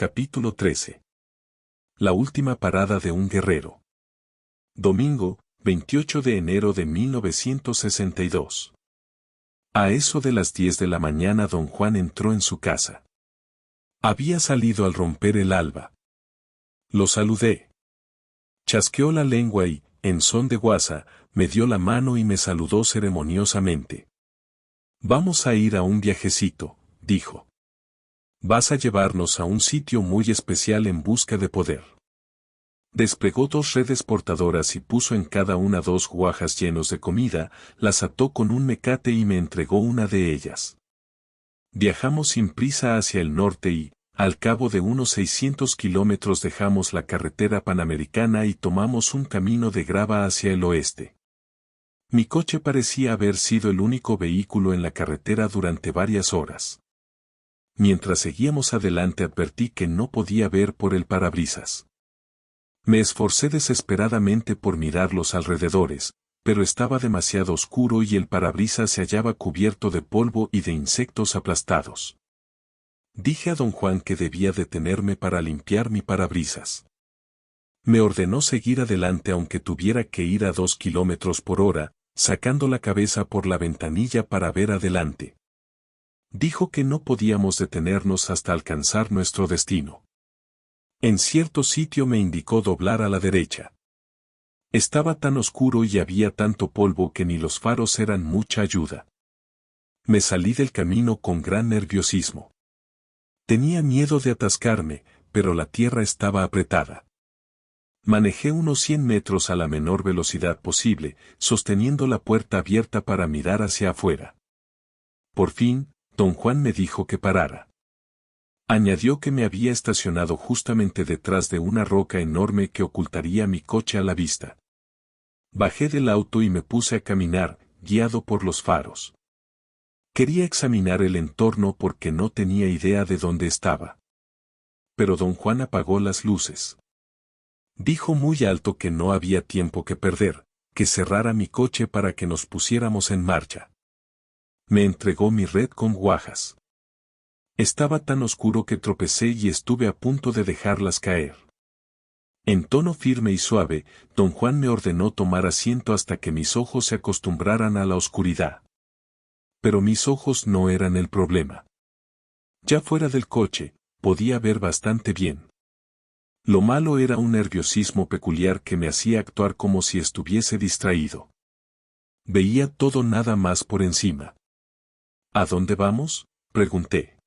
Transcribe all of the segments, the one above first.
Capítulo 13. La última parada de un guerrero. Domingo, 28 de enero de 1962. A eso de las 10 de la mañana don Juan entró en su casa. Había salido al romper el alba. Lo saludé. Chasqueó la lengua y, en son de guasa, me dio la mano y me saludó ceremoniosamente. Vamos a ir a un viajecito, dijo. Vas a llevarnos a un sitio muy especial en busca de poder. Desplegó 2 redes portadoras y puso en cada una 2 guajas llenos de comida, las ató con un mecate y me entregó una de ellas. Viajamos sin prisa hacia el norte y, al cabo de unos 600 kilómetros dejamos la carretera panamericana y tomamos un camino de grava hacia el oeste. Mi coche parecía haber sido el único vehículo en la carretera durante varias horas. Mientras seguíamos adelante advertí que no podía ver por el parabrisas. Me esforcé desesperadamente por mirar los alrededores, pero estaba demasiado oscuro y el parabrisas se hallaba cubierto de polvo y de insectos aplastados. Dije a don Juan que debía detenerme para limpiar mi parabrisas. Me ordenó seguir adelante aunque tuviera que ir a 2 kilómetros por hora, sacando la cabeza por la ventanilla para ver adelante. Dijo que no podíamos detenernos hasta alcanzar nuestro destino. En cierto sitio me indicó doblar a la derecha. Estaba tan oscuro y había tanto polvo que ni los faros eran mucha ayuda. Me salí del camino con gran nerviosismo. Tenía miedo de atascarme, pero la tierra estaba apretada. Manejé unos 100 metros a la menor velocidad posible, sosteniendo la puerta abierta para mirar hacia afuera. Por fin, don Juan me dijo que parara. Añadió que me había estacionado justamente detrás de una roca enorme que ocultaría mi coche a la vista. Bajé del auto y me puse a caminar, guiado por los faros. Quería examinar el entorno porque no tenía idea de dónde estaba. Pero don Juan apagó las luces. Dijo muy alto que no había tiempo que perder, que cerrara mi coche para que nos pusiéramos en marcha. Me entregó mi red con guajas. Estaba tan oscuro que tropecé y estuve a punto de dejarlas caer. En tono firme y suave, don Juan me ordenó tomar asiento hasta que mis ojos se acostumbraran a la oscuridad. Pero mis ojos no eran el problema. Ya fuera del coche, podía ver bastante bien. Lo malo era un nerviosismo peculiar que me hacía actuar como si estuviese distraído. Veía todo nada más por encima. ¿A dónde vamos?, pregunté.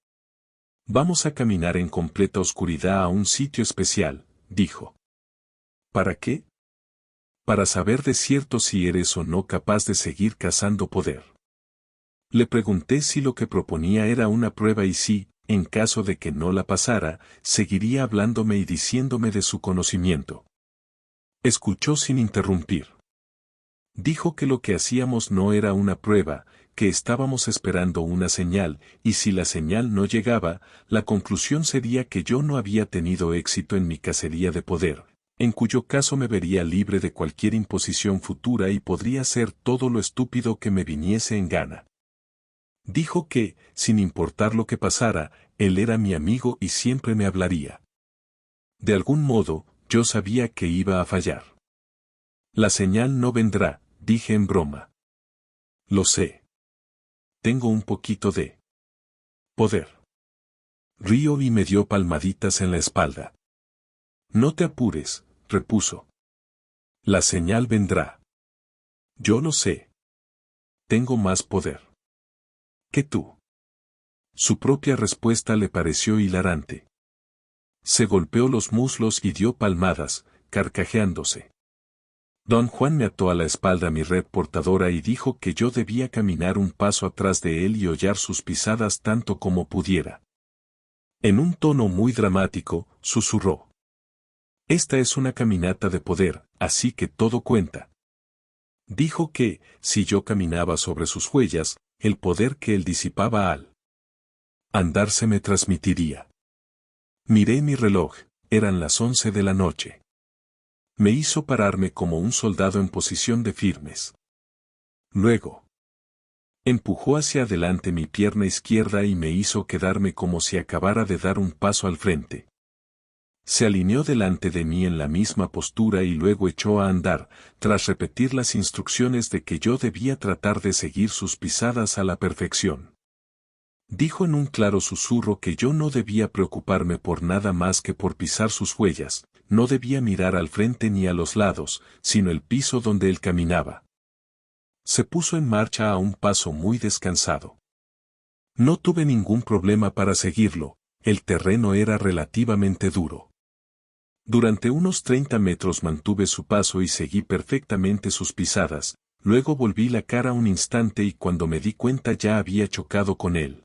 Vamos a caminar en completa oscuridad a un sitio especial, dijo. ¿Para qué? Para saber de cierto si eres o no capaz de seguir cazando poder. Le pregunté si lo que proponía era una prueba y si, en caso de que no la pasara, seguiría hablándome y diciéndome de su conocimiento. Escuchó sin interrumpir. Dijo que lo que hacíamos no era una prueba, que estábamos esperando una señal, y si la señal no llegaba, la conclusión sería que yo no había tenido éxito en mi cacería de poder, en cuyo caso me vería libre de cualquier imposición futura y podría hacer todo lo estúpido que me viniese en gana. Dijo que, sin importar lo que pasara, él era mi amigo y siempre me hablaría. De algún modo, yo sabía que iba a fallar. La señal no vendrá, dije en broma. Lo sé. Tengo un poquito de poder. Rió y me dio palmaditas en la espalda. No te apures, repuso. La señal vendrá. Yo lo sé. Tengo más poder que tú. Su propia respuesta le pareció hilarante. Se golpeó los muslos y dio palmadas, carcajeándose. Don Juan me ató a la espalda mi red portadora y dijo que yo debía caminar un paso atrás de él y hollar sus pisadas tanto como pudiera. En un tono muy dramático, susurró. Esta es una caminata de poder, así que todo cuenta. Dijo que, si yo caminaba sobre sus huellas, el poder que él disipaba al andar se me transmitiría. Miré mi reloj, eran las 11 de la noche. Me hizo pararme como un soldado en posición de firmes. Luego, empujó hacia adelante mi pierna izquierda y me hizo quedarme como si acabara de dar un paso al frente. Se alineó delante de mí en la misma postura y luego echó a andar, tras repetir las instrucciones de que yo debía tratar de seguir sus pisadas a la perfección. Dijo en un claro susurro que yo no debía preocuparme por nada más que por pisar sus huellas, no debía mirar al frente ni a los lados, sino el piso donde él caminaba. Se puso en marcha a un paso muy descansado. No tuve ningún problema para seguirlo, el terreno era relativamente duro. Durante unos 30 metros mantuve su paso y seguí perfectamente sus pisadas, luego volví la cara un instante y cuando me di cuenta ya había chocado con él.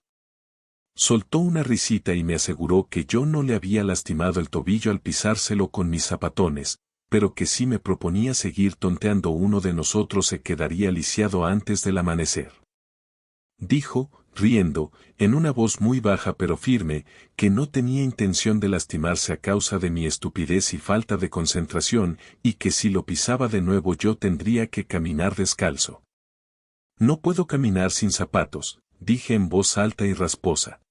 Soltó una risita y me aseguró que yo no le había lastimado el tobillo al pisárselo con mis zapatones, pero que si me proponía seguir tonteando uno de nosotros se quedaría lisiado antes del amanecer. Dijo, riendo, en una voz muy baja pero firme, que no tenía intención de lastimarse a causa de mi estupidez y falta de concentración, y que si lo pisaba de nuevo yo tendría que caminar descalzo. No puedo caminar sin zapatos, dije en voz alta y rasposa.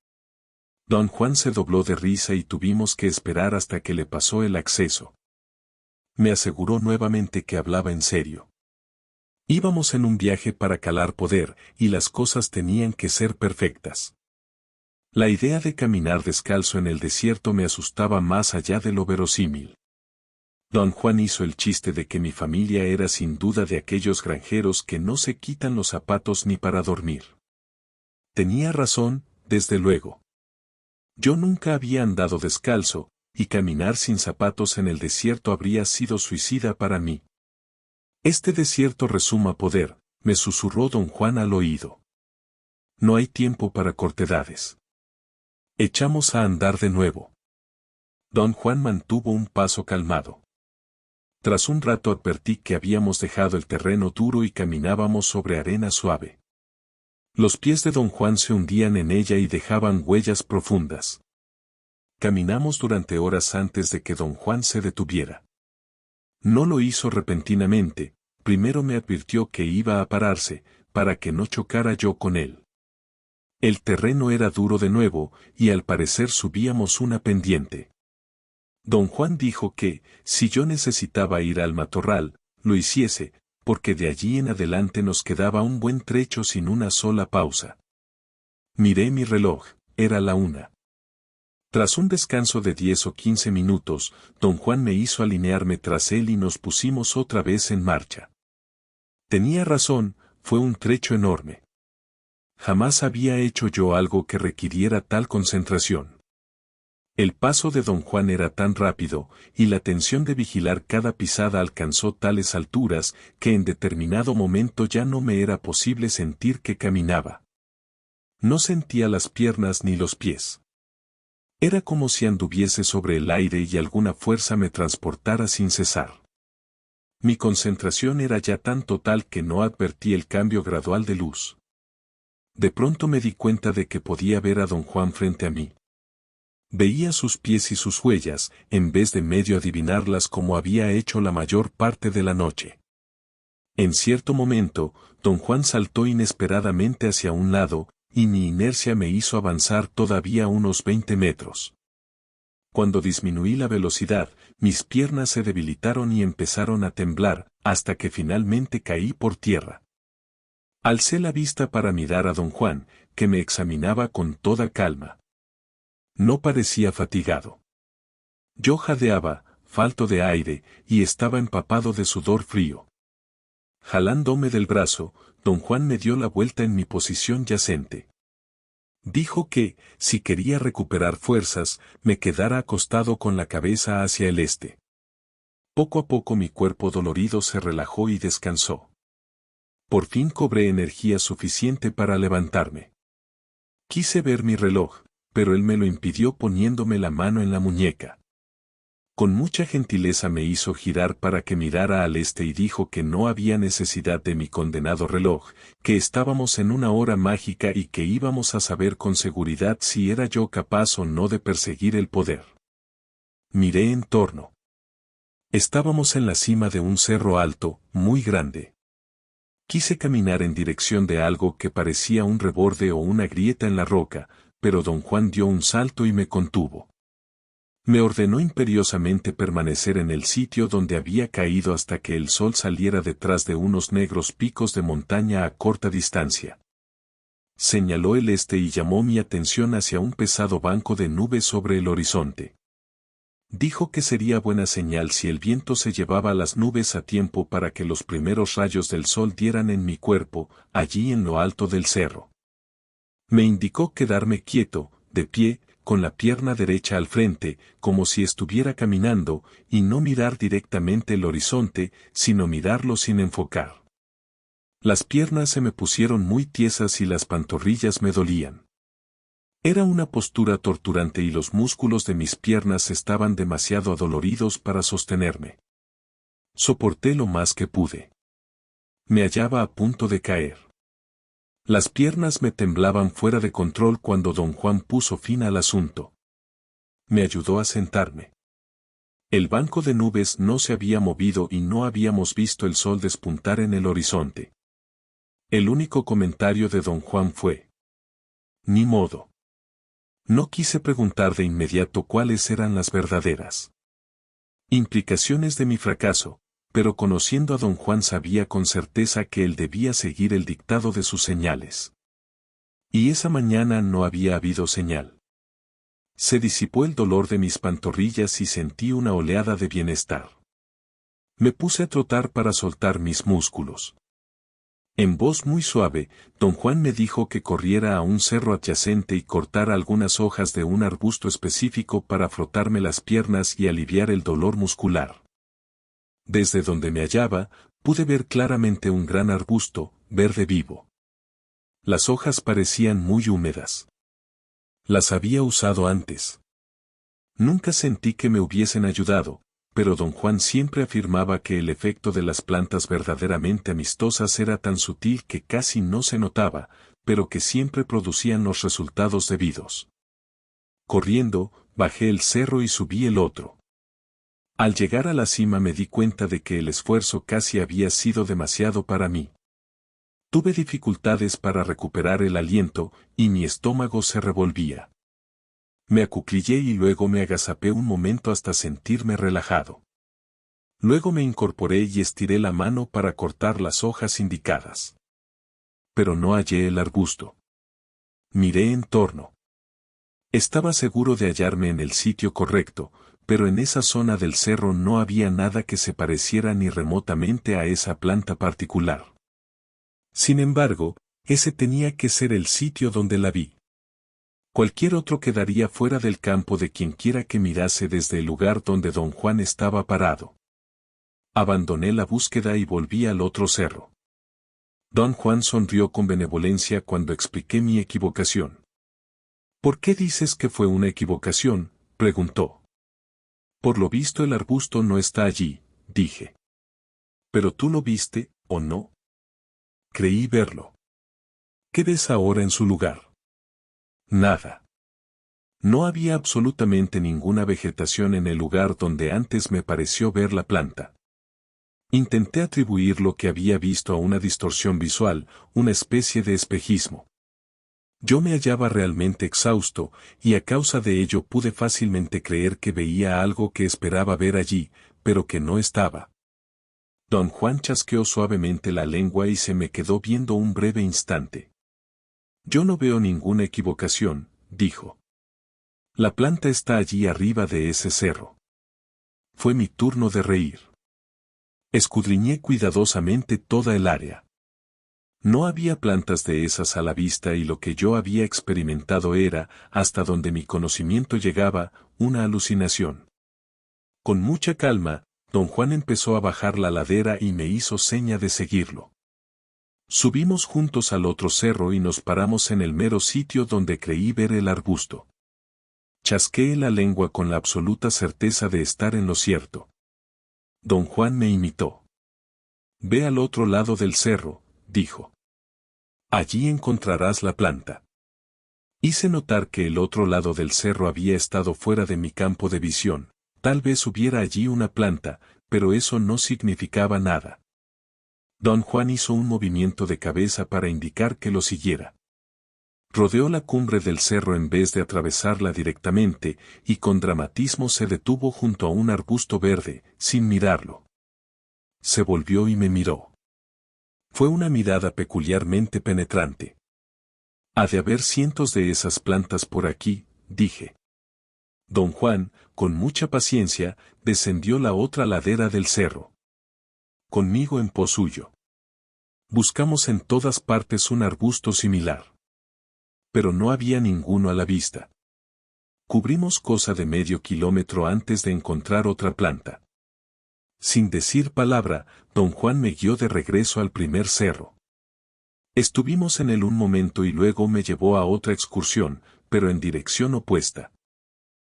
Don Juan se dobló de risa y tuvimos que esperar hasta que le pasó el acceso. Me aseguró nuevamente que hablaba en serio. Íbamos en un viaje para calar poder, y las cosas tenían que ser perfectas. La idea de caminar descalzo en el desierto me asustaba más allá de lo verosímil. Don Juan hizo el chiste de que mi familia era sin duda de aquellos granjeros que no se quitan los zapatos ni para dormir. Tenía razón, desde luego. Yo nunca había andado descalzo, y caminar sin zapatos en el desierto habría sido suicida para mí. Este desierto resuma poder, me susurró don Juan al oído. No hay tiempo para cortedades. Echamos a andar de nuevo. Don Juan mantuvo un paso calmado. Tras un rato advertí que habíamos dejado el terreno duro y caminábamos sobre arena suave. Los pies de don Juan se hundían en ella y dejaban huellas profundas. Caminamos durante horas antes de que don Juan se detuviera. No lo hizo repentinamente, primero me advirtió que iba a pararse, para que no chocara yo con él. El terreno era duro de nuevo, y al parecer subíamos una pendiente. Don Juan dijo que, si yo necesitaba ir al matorral, lo hiciese, porque de allí en adelante nos quedaba un buen trecho sin una sola pausa. Miré mi reloj, era la 1. Tras un descanso de 10 o 15 minutos, don Juan me hizo alinearme tras él y nos pusimos otra vez en marcha. Tenía razón, fue un trecho enorme. Jamás había hecho yo algo que requiriera tal concentración. El paso de don Juan era tan rápido, y la tensión de vigilar cada pisada alcanzó tales alturas, que en determinado momento ya no me era posible sentir que caminaba. No sentía las piernas ni los pies. Era como si anduviese sobre el aire y alguna fuerza me transportara sin cesar. Mi concentración era ya tan total que no advertí el cambio gradual de luz. De pronto me di cuenta de que podía ver a don Juan frente a mí. Veía sus pies y sus huellas, en vez de medio adivinarlas como había hecho la mayor parte de la noche. En cierto momento, don Juan saltó inesperadamente hacia un lado, y mi inercia me hizo avanzar todavía unos 20 metros. Cuando disminuí la velocidad, mis piernas se debilitaron y empezaron a temblar, hasta que finalmente caí por tierra. Alcé la vista para mirar a don Juan, que me examinaba con toda calma. No parecía fatigado. Yo jadeaba, falto de aire, y estaba empapado de sudor frío. Jalándome del brazo, don Juan me dio la vuelta en mi posición yacente. Dijo que, si quería recuperar fuerzas, me quedara acostado con la cabeza hacia el este. Poco a poco mi cuerpo dolorido se relajó y descansó. Por fin cobré energía suficiente para levantarme. Quise ver mi reloj, pero él me lo impidió poniéndome la mano en la muñeca. Con mucha gentileza me hizo girar para que mirara al este y dijo que no había necesidad de mi condenado reloj, que estábamos en una hora mágica y que íbamos a saber con seguridad si era yo capaz o no de perseguir el poder. Miré en torno. Estábamos en la cima de un cerro alto, muy grande. Quise caminar en dirección de algo que parecía un reborde o una grieta en la roca, pero don Juan dio un salto y me contuvo. Me ordenó imperiosamente permanecer en el sitio donde había caído hasta que el sol saliera detrás de unos negros picos de montaña a corta distancia. Señaló el este y llamó mi atención hacia un pesado banco de nubes sobre el horizonte. Dijo que sería buena señal si el viento se llevaba las nubes a tiempo para que los primeros rayos del sol dieran en mi cuerpo, allí en lo alto del cerro. Me indicó quedarme quieto, de pie, con la pierna derecha al frente, como si estuviera caminando, y no mirar directamente el horizonte, sino mirarlo sin enfocar. Las piernas se me pusieron muy tiesas y las pantorrillas me dolían. Era una postura torturante y los músculos de mis piernas estaban demasiado adoloridos para sostenerme. Soporté lo más que pude. Me hallaba a punto de caer. Las piernas me temblaban fuera de control cuando don Juan puso fin al asunto. Me ayudó a sentarme. El banco de nubes no se había movido y no habíamos visto el sol despuntar en el horizonte. El único comentario de don Juan fue: ni modo. No quise preguntar de inmediato cuáles eran las verdaderas implicaciones de mi fracaso, pero conociendo a don Juan sabía con certeza que él debía seguir el dictado de sus señales. Y esa mañana no había habido señal. Se disipó el dolor de mis pantorrillas y sentí una oleada de bienestar. Me puse a trotar para soltar mis músculos. En voz muy suave, don Juan me dijo que corriera a un cerro adyacente y cortara algunas hojas de un arbusto específico para frotarme las piernas y aliviar el dolor muscular. Desde donde me hallaba, pude ver claramente un gran arbusto, verde vivo. Las hojas parecían muy húmedas. Las había usado antes. Nunca sentí que me hubiesen ayudado, pero don Juan siempre afirmaba que el efecto de las plantas verdaderamente amistosas era tan sutil que casi no se notaba, pero que siempre producían los resultados debidos. Corriendo, bajé el cerro y subí el otro. Al llegar a la cima me di cuenta de que el esfuerzo casi había sido demasiado para mí. Tuve dificultades para recuperar el aliento, y mi estómago se revolvía. Me acuclillé y luego me agazapé un momento hasta sentirme relajado. Luego me incorporé y estiré la mano para cortar las hojas indicadas. Pero no hallé el arbusto. Miré en torno. Estaba seguro de hallarme en el sitio correcto, pero en esa zona del cerro no había nada que se pareciera ni remotamente a esa planta particular. Sin embargo, ese tenía que ser el sitio donde la vi. Cualquier otro quedaría fuera del campo de quienquiera que mirase desde el lugar donde don Juan estaba parado. Abandoné la búsqueda y volví al otro cerro. Don Juan sonrió con benevolencia cuando expliqué mi equivocación. ¿Por qué dices que fue una equivocación?, preguntó. Por lo visto el arbusto no está allí, dije. ¿Pero tú lo viste, o no? Creí verlo. ¿Qué ves ahora en su lugar? Nada. No había absolutamente ninguna vegetación en el lugar donde antes me pareció ver la planta. Intenté atribuir lo que había visto a una distorsión visual, una especie de espejismo. Yo me hallaba realmente exhausto, y a causa de ello pude fácilmente creer que veía algo que esperaba ver allí, pero que no estaba. Don Juan chasqueó suavemente la lengua y se me quedó viendo un breve instante. Yo no veo ninguna equivocación, dijo. La planta está allí arriba de ese cerro. Fue mi turno de reír. Escudriñé cuidadosamente toda el área. No había plantas de esas a la vista y lo que yo había experimentado era, hasta donde mi conocimiento llegaba, una alucinación. Con mucha calma, don Juan empezó a bajar la ladera y me hizo seña de seguirlo. Subimos juntos al otro cerro y nos paramos en el mero sitio donde creí ver el arbusto. Chasqueé la lengua con la absoluta certeza de estar en lo cierto. Don Juan me imitó. Ve al otro lado del cerro, dijo. Allí encontrarás la planta. Hice notar que el otro lado del cerro había estado fuera de mi campo de visión, tal vez hubiera allí una planta, pero eso no significaba nada. Don Juan hizo un movimiento de cabeza para indicar que lo siguiera. Rodeó la cumbre del cerro en vez de atravesarla directamente, y con dramatismo se detuvo junto a un arbusto verde, sin mirarlo. Se volvió y me miró. Fue una mirada peculiarmente penetrante. Ha de haber cientos de esas plantas por aquí, dije. Don Juan, con mucha paciencia, descendió la otra ladera del cerro. Conmigo en pos suyo. Buscamos en todas partes un arbusto similar. Pero no había ninguno a la vista. Cubrimos cosa de medio kilómetro antes de encontrar otra planta. Sin decir palabra, don Juan me guió de regreso al primer cerro. Estuvimos en él un momento y luego me llevó a otra excursión, pero en dirección opuesta.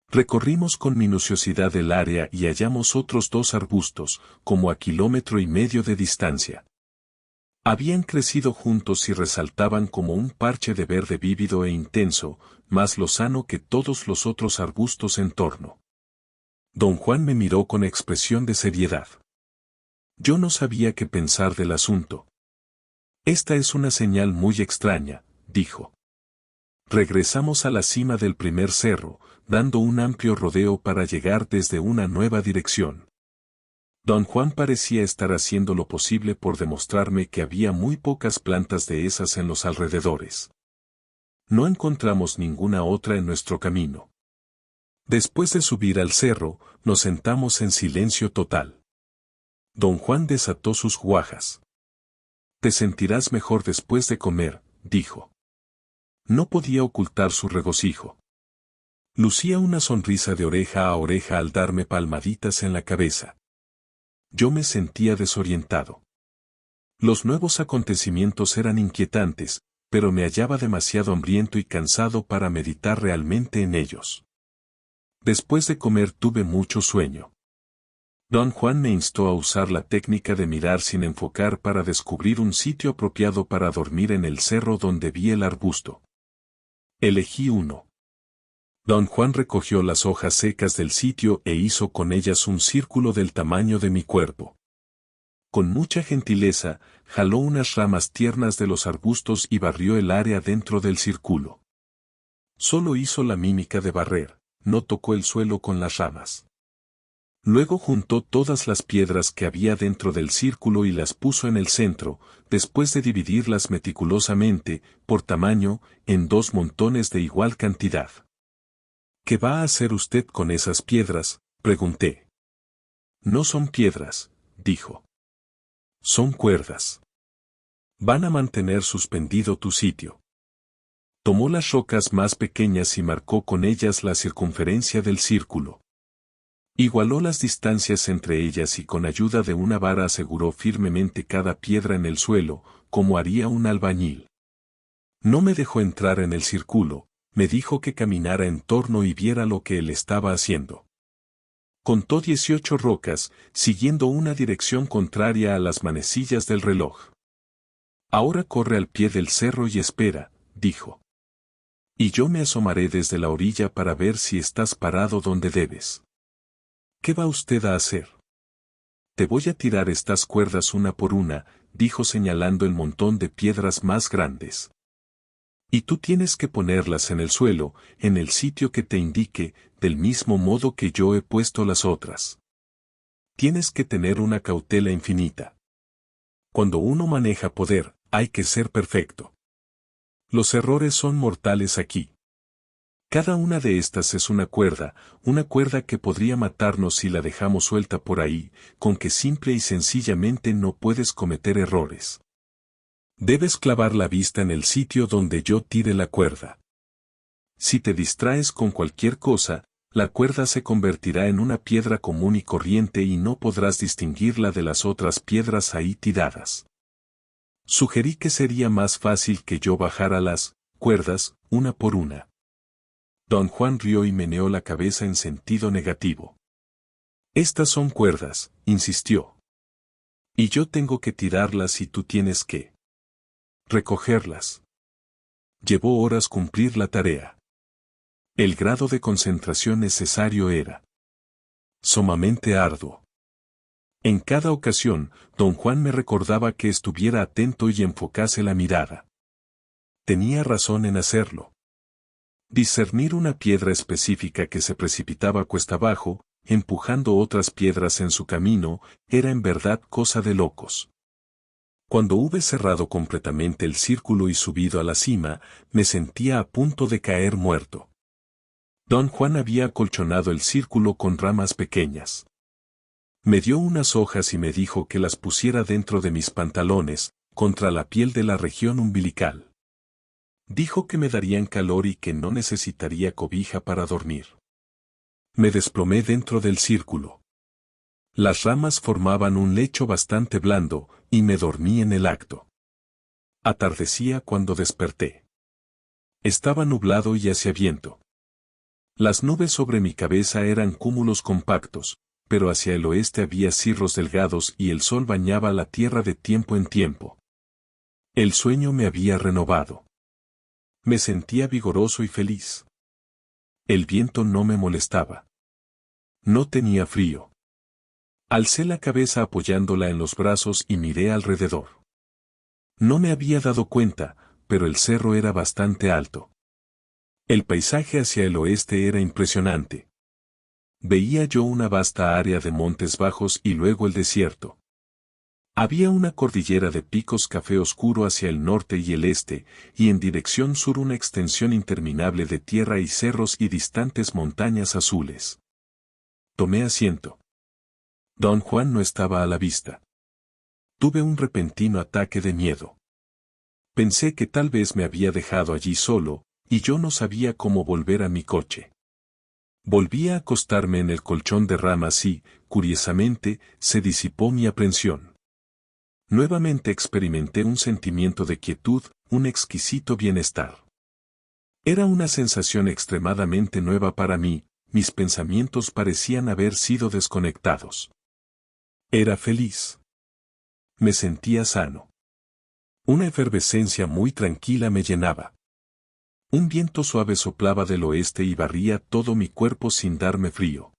Recorrimos con minuciosidad el área y hallamos otros 2 arbustos, como a 1,5 kilómetros de distancia. Habían crecido juntos y resaltaban como un parche de verde vívido e intenso, más lozano que todos los otros arbustos en torno. Don Juan me miró con expresión de seriedad. Yo no sabía qué pensar del asunto. Esta es una señal muy extraña, dijo. Regresamos a la cima del primer cerro, dando un amplio rodeo para llegar desde una nueva dirección. Don Juan parecía estar haciendo lo posible por demostrarme que había muy pocas plantas de esas en los alrededores. No encontramos ninguna otra en nuestro camino. Después de subir al cerro, nos sentamos en silencio total. Don Juan desató sus guajas. Te sentirás mejor después de comer, dijo. No podía ocultar su regocijo. Lucía una sonrisa de oreja a oreja al darme palmaditas en la cabeza. Yo me sentía desorientado. Los nuevos acontecimientos eran inquietantes, pero me hallaba demasiado hambriento y cansado para meditar realmente en ellos. Después de comer tuve mucho sueño. Don Juan me instó a usar la técnica de mirar sin enfocar para descubrir un sitio apropiado para dormir en el cerro donde vi el arbusto. Elegí uno. Don Juan recogió las hojas secas del sitio e hizo con ellas un círculo del tamaño de mi cuerpo. Con mucha gentileza, jaló unas ramas tiernas de los arbustos y barrió el área dentro del círculo. Solo hizo la mímica de barrer, no tocó el suelo con las ramas. Luego juntó todas las piedras que había dentro del círculo y las puso en el centro, después de dividirlas meticulosamente, por tamaño, en 2 montones de igual cantidad. ¿Qué va a hacer usted con esas piedras?, pregunté. No son piedras, dijo. Son cuerdas. Van a mantener suspendido tu sitio. Tomó las rocas más pequeñas y marcó con ellas la circunferencia del círculo. Igualó las distancias entre ellas y con ayuda de una vara aseguró firmemente cada piedra en el suelo, como haría un albañil. No me dejó entrar en el círculo, me dijo que caminara en torno y viera lo que él estaba haciendo. Contó 18 rocas, siguiendo una dirección contraria a las manecillas del reloj. Ahora corre al pie del cerro y espera, dijo. Y yo me asomaré desde la orilla para ver si estás parado donde debes. ¿Qué va usted a hacer? Te voy a tirar estas cuerdas una por una, dijo señalando el montón de piedras más grandes. Y tú tienes que ponerlas en el suelo, en el sitio que te indique, del mismo modo que yo he puesto las otras. Tienes que tener una cautela infinita. Cuando uno maneja poder, hay que ser perfecto. Los errores son mortales aquí. Cada una de estas es una cuerda que podría matarnos si la dejamos suelta por ahí, con que simple y sencillamente no puedes cometer errores. Debes clavar la vista en el sitio donde yo tire la cuerda. Si te distraes con cualquier cosa, la cuerda se convertirá en una piedra común y corriente y no podrás distinguirla de las otras piedras ahí tiradas. Sugerí que sería más fácil que yo bajara las cuerdas, una por una. Don Juan rió y meneó la cabeza en sentido negativo. Estas son cuerdas, insistió. Y yo tengo que tirarlas y tú tienes que recogerlas. Llevó horas cumplir la tarea. El grado de concentración necesario era sumamente arduo. En cada ocasión, don Juan me recordaba que estuviera atento y enfocase la mirada. Tenía razón en hacerlo. Discernir una piedra específica que se precipitaba cuesta abajo, empujando otras piedras en su camino, era en verdad cosa de locos. Cuando hube cerrado completamente el círculo y subido a la cima, me sentía a punto de caer muerto. Don Juan había acolchonado el círculo con ramas pequeñas. Me dio unas hojas y me dijo que las pusiera dentro de mis pantalones, contra la piel de la región umbilical. Dijo que me darían calor y que no necesitaría cobija para dormir. Me desplomé dentro del círculo. Las ramas formaban un lecho bastante blando, y me dormí en el acto. Atardecía cuando desperté. Estaba nublado y hacía viento. Las nubes sobre mi cabeza eran cúmulos compactos, pero hacia el oeste había cirros delgados y el sol bañaba la tierra de tiempo en tiempo. El sueño me había renovado. Me sentía vigoroso y feliz. El viento no me molestaba. No tenía frío. Alcé la cabeza apoyándola en los brazos y miré alrededor. No me había dado cuenta, pero el cerro era bastante alto. El paisaje hacia el oeste era impresionante. Veía yo una vasta área de montes bajos y luego el desierto. Había una cordillera de picos café oscuro hacia el norte y el este, y en dirección sur una extensión interminable de tierra y cerros y distantes montañas azules. Tomé asiento. Don Juan no estaba a la vista. Tuve un repentino ataque de miedo. Pensé que tal vez me había dejado allí solo, y yo no sabía cómo volver a mi coche. Volví a acostarme en el colchón de ramas y, curiosamente, se disipó mi aprensión. Nuevamente experimenté un sentimiento de quietud, un exquisito bienestar. Era una sensación extremadamente nueva para mí, mis pensamientos parecían haber sido desconectados. Era feliz. Me sentía sano. Una efervescencia muy tranquila me llenaba. Un viento suave soplaba del oeste y barría todo mi cuerpo sin darme frío.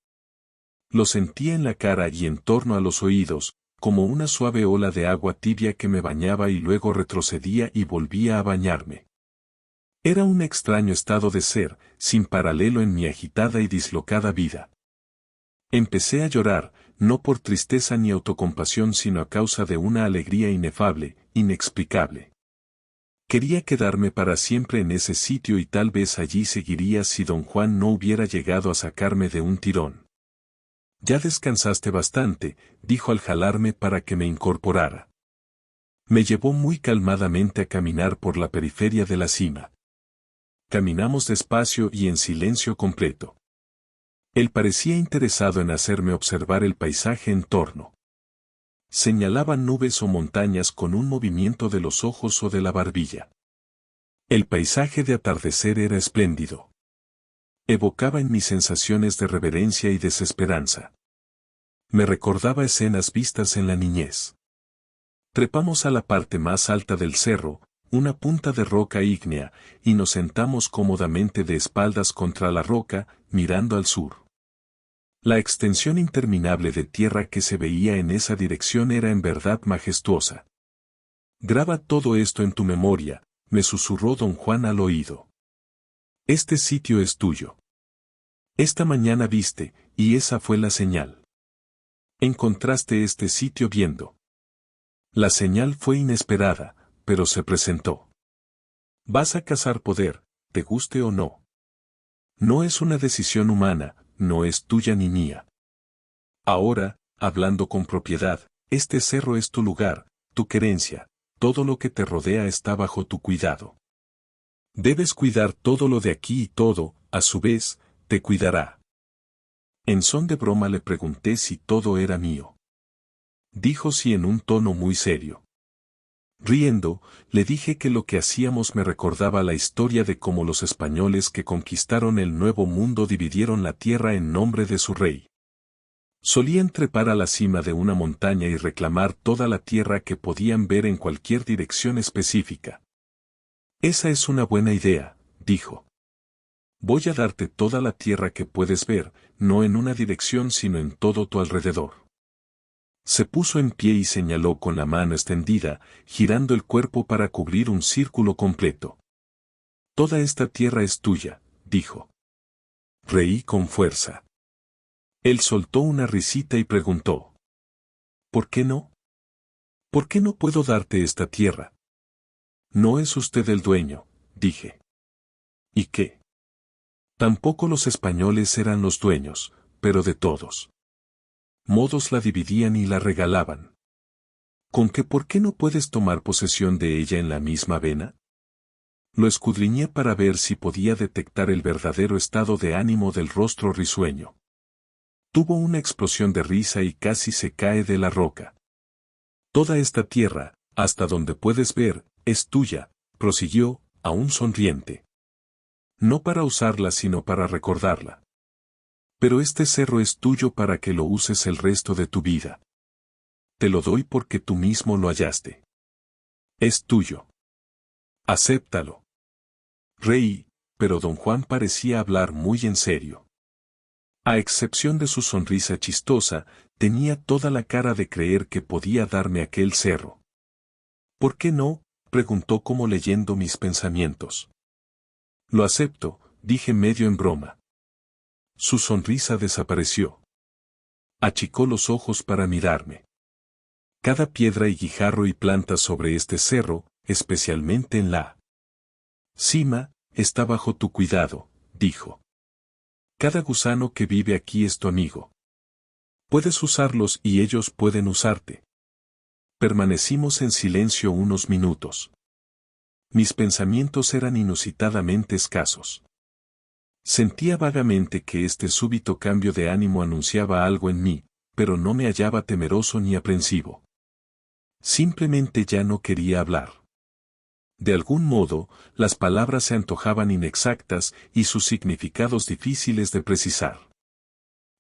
Lo sentía en la cara y en torno a los oídos, como una suave ola de agua tibia que me bañaba y luego retrocedía y volvía a bañarme. Era un extraño estado de ser, sin paralelo en mi agitada y dislocada vida. Empecé a llorar, no por tristeza ni autocompasión sino a causa de una alegría inefable, inexplicable. Quería quedarme para siempre en ese sitio y tal vez allí seguiría si don Juan no hubiera llegado a sacarme de un tirón. Ya descansaste bastante, dijo al jalarme para que me incorporara. Me llevó muy calmadamente a caminar por la periferia de la cima. Caminamos despacio y en silencio completo. Él parecía interesado en hacerme observar el paisaje en torno. Señalaba nubes o montañas con un movimiento de los ojos o de la barbilla. El paisaje de atardecer era espléndido. Evocaba en mis sensaciones de reverencia y desesperanza. Me recordaba escenas vistas en la niñez. Trepamos a la parte más alta del cerro, una punta de roca ígnea, y nos sentamos cómodamente de espaldas contra la roca, mirando al sur. La extensión interminable de tierra que se veía en esa dirección era en verdad majestuosa. Graba todo esto en tu memoria, me susurró don Juan al oído. Este sitio es tuyo. Esta mañana viste, y esa fue la señal. Encontraste este sitio viendo. La señal fue inesperada, pero se presentó. Vas a cazar poder, te guste o no. No es una decisión humana, no es tuya ni mía. Ahora, hablando con propiedad, este cerro es tu lugar, tu querencia, todo lo que te rodea está bajo tu cuidado. Debes cuidar todo lo de aquí y todo, a su vez, te cuidará. En son de broma le pregunté si todo era mío. Dijo sí en un tono muy serio. Riendo, le dije que lo que hacíamos me recordaba la historia de cómo los españoles que conquistaron el Nuevo Mundo dividieron la tierra en nombre de su rey. Solían trepar a la cima de una montaña y reclamar toda la tierra que podían ver en cualquier dirección específica. Esa es una buena idea, dijo. Voy a darte toda la tierra que puedes ver, no en una dirección sino en todo tu alrededor. Se puso en pie y señaló con la mano extendida, girando el cuerpo para cubrir un círculo completo. Toda esta tierra es tuya, dijo. Reí con fuerza. Él soltó una risita y preguntó. ¿Por qué no? ¿Por qué no puedo darte esta tierra? No es usted el dueño, dije. ¿Y qué? Tampoco los españoles eran los dueños, pero de todos modos la dividían y la regalaban. ¿Con qué por qué no puedes tomar posesión de ella en la misma vena? Lo escudriñé para ver si podía detectar el verdadero estado de ánimo del rostro risueño. Tuvo una explosión de risa y casi se cae de la roca. Toda esta tierra, hasta donde puedes ver, es tuya, prosiguió, aún sonriente. No para usarla sino para recordarla. Pero este cerro es tuyo para que lo uses el resto de tu vida. Te lo doy porque tú mismo lo hallaste. Es tuyo. Acéptalo. Reí, pero don Juan parecía hablar muy en serio. A excepción de su sonrisa chistosa, tenía toda la cara de creer que podía darme aquel cerro. ¿Por qué no?, preguntó como leyendo mis pensamientos. Lo acepto, dije medio en broma. Su sonrisa desapareció. Achicó los ojos para mirarme. Cada piedra y guijarro y planta sobre este cerro, especialmente en la cima, está bajo tu cuidado, dijo. Cada gusano que vive aquí es tu amigo. Puedes usarlos y ellos pueden usarte. Permanecimos en silencio unos minutos. Mis pensamientos eran inusitadamente escasos. Sentía vagamente que este súbito cambio de ánimo anunciaba algo en mí, pero no me hallaba temeroso ni aprensivo. Simplemente ya no quería hablar. De algún modo, las palabras se antojaban inexactas y sus significados difíciles de precisar.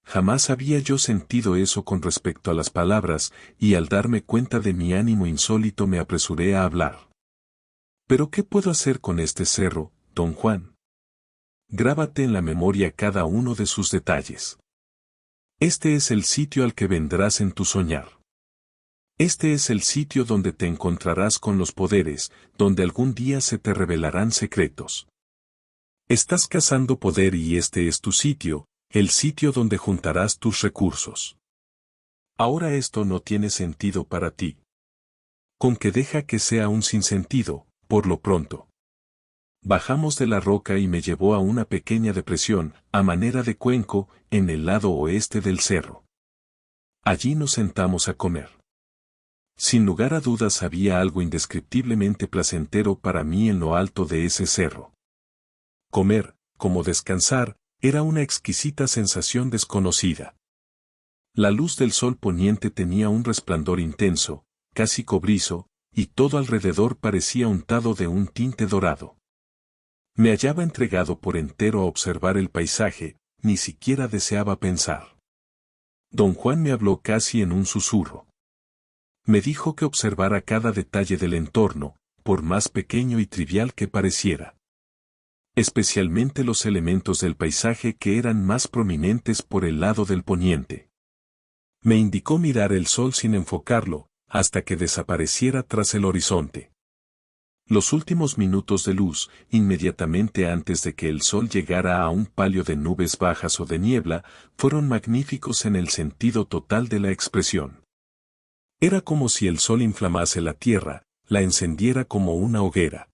Jamás había yo sentido eso con respecto a las palabras, y al darme cuenta de mi ánimo insólito me apresuré a hablar. ¿Pero qué puedo hacer con este cerro, don Juan? Grábate en la memoria cada uno de sus detalles. Este es el sitio al que vendrás en tu soñar. Este es el sitio donde te encontrarás con los poderes, donde algún día se te revelarán secretos. Estás cazando poder y este es tu sitio, el sitio donde juntarás tus recursos. Ahora esto no tiene sentido para ti. Con que deja que sea un sinsentido, por lo pronto. Bajamos de la roca y me llevó a una pequeña depresión, a manera de cuenco, en el lado oeste del cerro. Allí nos sentamos a comer. Sin lugar a dudas había algo indescriptiblemente placentero para mí en lo alto de ese cerro. Comer, como descansar, era una exquisita sensación desconocida. La luz del sol poniente tenía un resplandor intenso, casi cobrizo, y todo alrededor parecía untado de un tinte dorado. Me hallaba entregado por entero a observar el paisaje, ni siquiera deseaba pensar. Don Juan me habló casi en un susurro. Me dijo que observara cada detalle del entorno, por más pequeño y trivial que pareciera. Especialmente los elementos del paisaje que eran más prominentes por el lado del poniente. Me indicó mirar el sol sin enfocarlo, hasta que desapareciera tras el horizonte. Los últimos minutos de luz, inmediatamente antes de que el sol llegara a un palio de nubes bajas o de niebla, fueron magníficos en el sentido total de la expresión. Era como si el sol inflamase la tierra, la encendiera como una hoguera.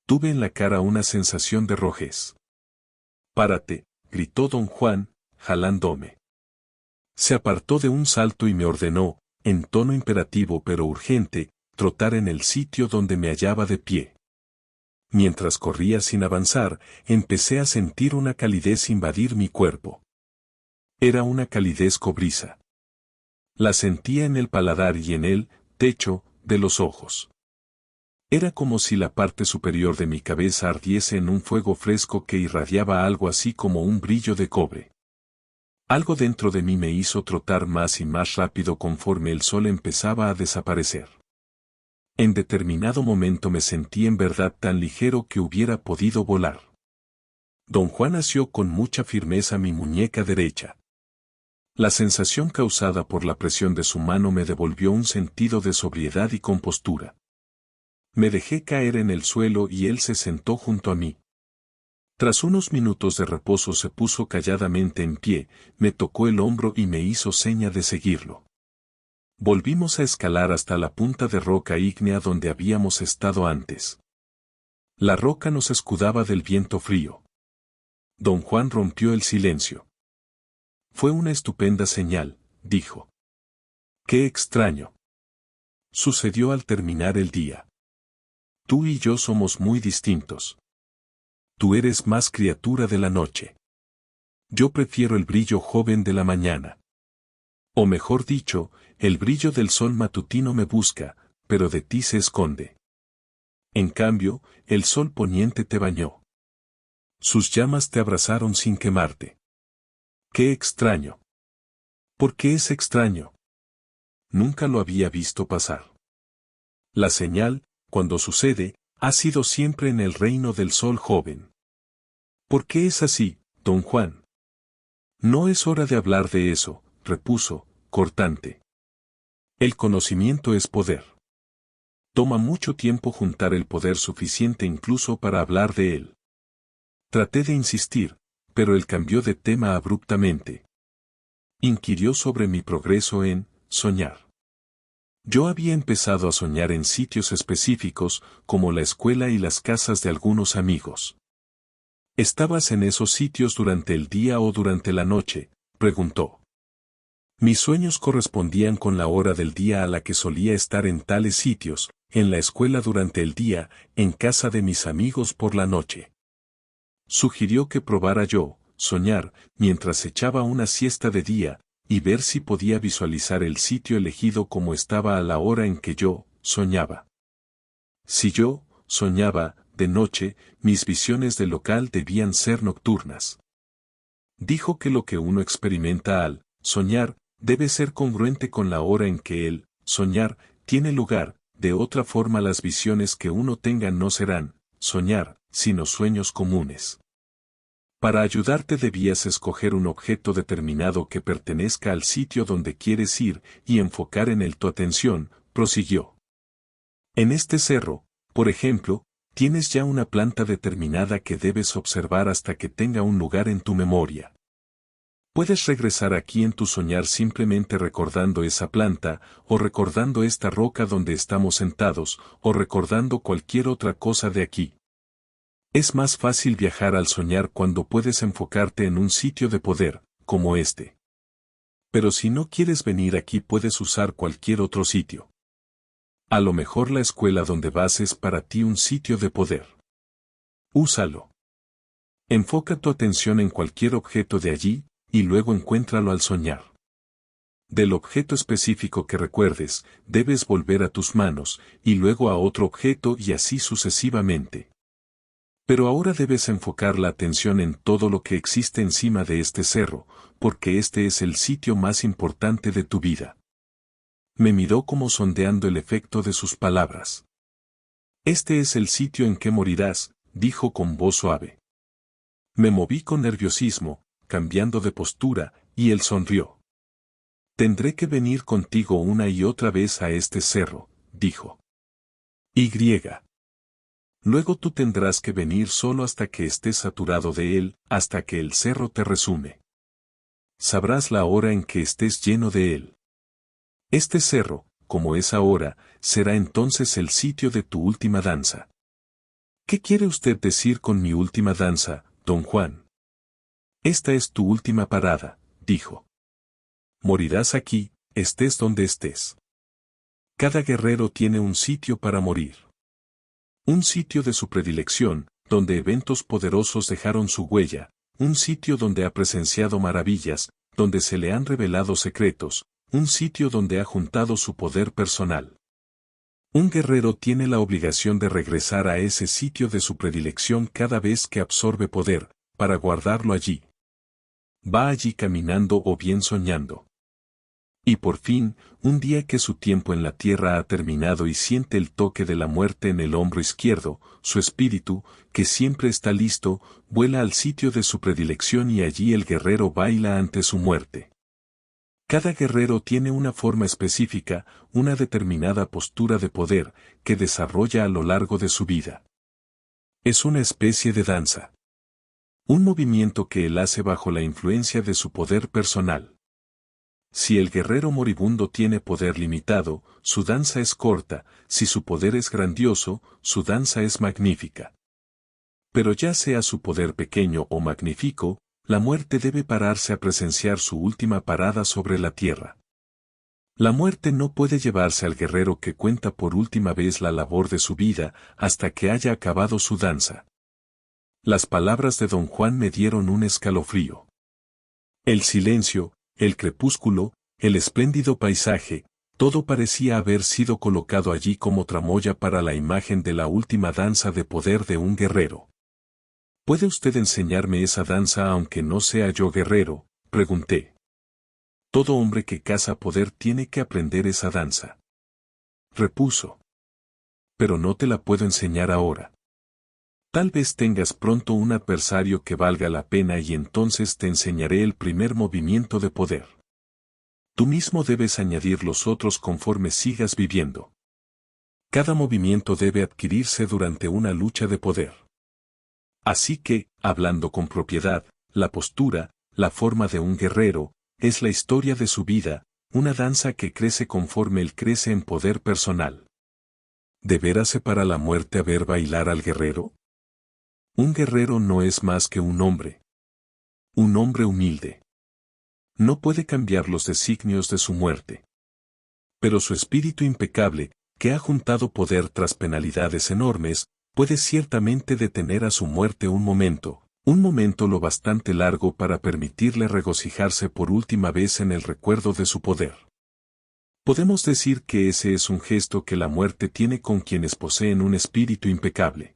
Tuve en la cara una sensación de rojez. «Párate», gritó don Juan, jalándome. Se apartó de un salto y me ordenó, en tono imperativo pero urgente, trotar en el sitio donde me hallaba de pie. Mientras corría sin avanzar, empecé a sentir una calidez invadir mi cuerpo. Era una calidez cobriza. La sentía en el paladar y en el techo de los ojos. Era como si la parte superior de mi cabeza ardiese en un fuego fresco que irradiaba algo así como un brillo de cobre. Algo dentro de mí me hizo trotar más y más rápido conforme el sol empezaba a desaparecer. En determinado momento me sentí en verdad tan ligero que hubiera podido volar. Don Juan asió con mucha firmeza mi muñeca derecha. La sensación causada por la presión de su mano me devolvió un sentido de sobriedad y compostura. Me dejé caer en el suelo y él se sentó junto a mí. Tras unos minutos de reposo se puso calladamente en pie, me tocó el hombro y me hizo seña de seguirlo. Volvimos a escalar hasta la punta de roca ígnea donde habíamos estado antes. La roca nos escudaba del viento frío. Don Juan rompió el silencio. Fue una estupenda señal, dijo. ¡Qué extraño! Sucedió al terminar el día. Tú y yo somos muy distintos. Tú eres más criatura de la noche. Yo prefiero el brillo joven de la mañana. O mejor dicho, el brillo del sol matutino me busca, pero de ti se esconde. En cambio, el sol poniente te bañó. Sus llamas te abrazaron sin quemarte. ¡Qué extraño! ¿Por qué es extraño? Nunca lo había visto pasar. La señal, cuando sucede, ha sido siempre en el reino del sol joven. ¿Por qué es así, don Juan? No es hora de hablar de eso, repuso, cortante. El conocimiento es poder. Toma mucho tiempo juntar el poder suficiente incluso para hablar de él. Traté de insistir, pero él cambió de tema abruptamente. Inquirió sobre mi progreso en soñar. Yo había empezado a soñar en sitios específicos, como la escuela y las casas de algunos amigos. ¿Estabas en esos sitios durante el día o durante la noche?, preguntó. Mis sueños correspondían con la hora del día a la que solía estar en tales sitios, en la escuela durante el día, en casa de mis amigos por la noche. Sugirió que probara yo, soñar, mientras echaba una siesta de día, y ver si podía visualizar el sitio elegido como estaba a la hora en que yo soñaba. Si yo soñaba de noche, mis visiones del local debían ser nocturnas. Dijo que lo que uno experimenta al soñar debe ser congruente con la hora en que el soñar tiene lugar, de otra forma las visiones que uno tenga no serán soñar, sino sueños comunes. Para ayudarte debías escoger un objeto determinado que pertenezca al sitio donde quieres ir y enfocar en él tu atención, prosiguió. En este cerro, por ejemplo, tienes ya una planta determinada que debes observar hasta que tenga un lugar en tu memoria. Puedes regresar aquí en tu soñar simplemente recordando esa planta, o recordando esta roca donde estamos sentados, o recordando cualquier otra cosa de aquí. Es más fácil viajar al soñar cuando puedes enfocarte en un sitio de poder, como este. Pero si no quieres venir aquí puedes usar cualquier otro sitio. A lo mejor la escuela donde vas es para ti un sitio de poder. Úsalo. Enfoca tu atención en cualquier objeto de allí, y luego encuéntralo al soñar. Del objeto específico que recuerdes, debes volver a tus manos, y luego a otro objeto y así sucesivamente. Pero ahora debes enfocar la atención en todo lo que existe encima de este cerro, porque este es el sitio más importante de tu vida. Me miró como sondeando el efecto de sus palabras. Este es el sitio en que morirás, dijo con voz suave. Me moví con nerviosismo, cambiando de postura, y él sonrió. Tendré que venir contigo una y otra vez a este cerro, dijo. Y. Luego tú tendrás que venir solo hasta que estés saturado de él, hasta que el cerro te resume. Sabrás la hora en que estés lleno de él. Este cerro, como es ahora, será entonces el sitio de tu última danza. ¿Qué quiere usted decir con mi última danza, don Juan? Esta es tu última parada, dijo. Morirás aquí, estés donde estés. Cada guerrero tiene un sitio para morir. Un sitio de su predilección, donde eventos poderosos dejaron su huella, un sitio donde ha presenciado maravillas, donde se le han revelado secretos, un sitio donde ha juntado su poder personal. Un guerrero tiene la obligación de regresar a ese sitio de su predilección cada vez que absorbe poder, para guardarlo allí. Va allí caminando o bien soñando. Y por fin, un día que su tiempo en la tierra ha terminado y siente el toque de la muerte en el hombro izquierdo, su espíritu, que siempre está listo, vuela al sitio de su predilección y allí el guerrero baila ante su muerte. Cada guerrero tiene una forma específica, una determinada postura de poder, que desarrolla a lo largo de su vida. Es una especie de danza. Un movimiento que él hace bajo la influencia de su poder personal. Si el guerrero moribundo tiene poder limitado, su danza es corta; si su poder es grandioso, su danza es magnífica. Pero ya sea su poder pequeño o magnífico, la muerte debe pararse a presenciar su última parada sobre la tierra. La muerte no puede llevarse al guerrero que cuenta por última vez la labor de su vida hasta que haya acabado su danza. Las palabras de don Juan me dieron un escalofrío. El silencio, el crepúsculo, el espléndido paisaje, todo parecía haber sido colocado allí como tramoya para la imagen de la última danza de poder de un guerrero. ¿Puede usted enseñarme esa danza aunque no sea yo guerrero?, pregunté. Todo hombre que caza poder tiene que aprender esa danza, repuso. Pero no te la puedo enseñar ahora. Tal vez tengas pronto un adversario que valga la pena y entonces te enseñaré el primer movimiento de poder. Tú mismo debes añadir los otros conforme sigas viviendo. Cada movimiento debe adquirirse durante una lucha de poder. Así que, hablando con propiedad, la postura, la forma de un guerrero, es la historia de su vida, una danza que crece conforme él crece en poder personal. ¿De veras se para la muerte a ver bailar al guerrero? Un guerrero no es más que un hombre. Un hombre humilde. No puede cambiar los designios de su muerte. Pero su espíritu impecable, que ha juntado poder tras penalidades enormes, puede ciertamente detener a su muerte un momento lo bastante largo para permitirle regocijarse por última vez en el recuerdo de su poder. Podemos decir que ese es un gesto que la muerte tiene con quienes poseen un espíritu impecable.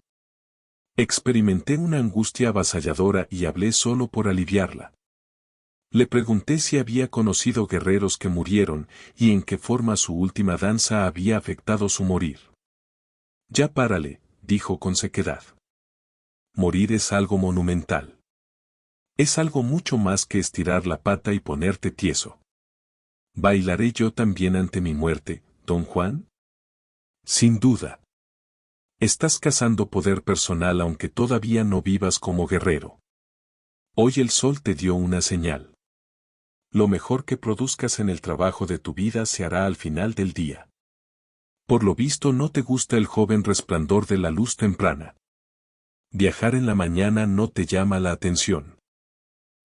Experimenté una angustia avasalladora y hablé solo por aliviarla. Le pregunté si había conocido guerreros que murieron y en qué forma su última danza había afectado su morir. Ya párale, dijo con sequedad. Morir es algo monumental. Es algo mucho más que estirar la pata y ponerte tieso. ¿Bailaré yo también ante mi muerte, don Juan? Sin duda. Estás cazando poder personal aunque todavía no vivas como guerrero. Hoy el sol te dio una señal. Lo mejor que produzcas en el trabajo de tu vida se hará al final del día. Por lo visto no te gusta el joven resplandor de la luz temprana. Viajar en la mañana no te llama la atención.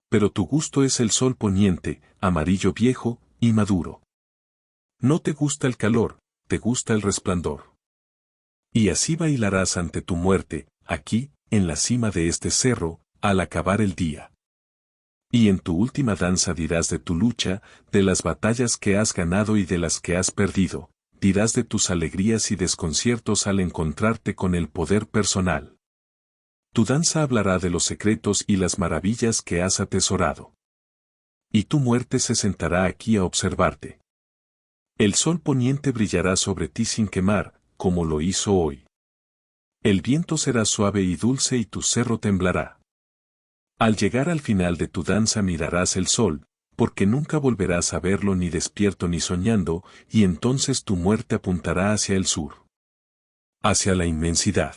Pero tu gusto es el sol poniente, amarillo viejo y maduro. No te gusta el calor, te gusta el resplandor. Y así bailarás ante tu muerte, aquí, en la cima de este cerro, al acabar el día. Y en tu última danza dirás de tu lucha, de las batallas que has ganado y de las que has perdido, dirás de tus alegrías y desconciertos al encontrarte con el poder personal. Tu danza hablará de los secretos y las maravillas que has atesorado. Y tu muerte se sentará aquí a observarte. El sol poniente brillará sobre ti sin quemar, como lo hizo hoy. El viento será suave y dulce y tu cerro temblará. Al llegar al final de tu danza mirarás el sol, porque nunca volverás a verlo ni despierto ni soñando, y entonces tu muerte apuntará hacia el sur. Hacia la inmensidad.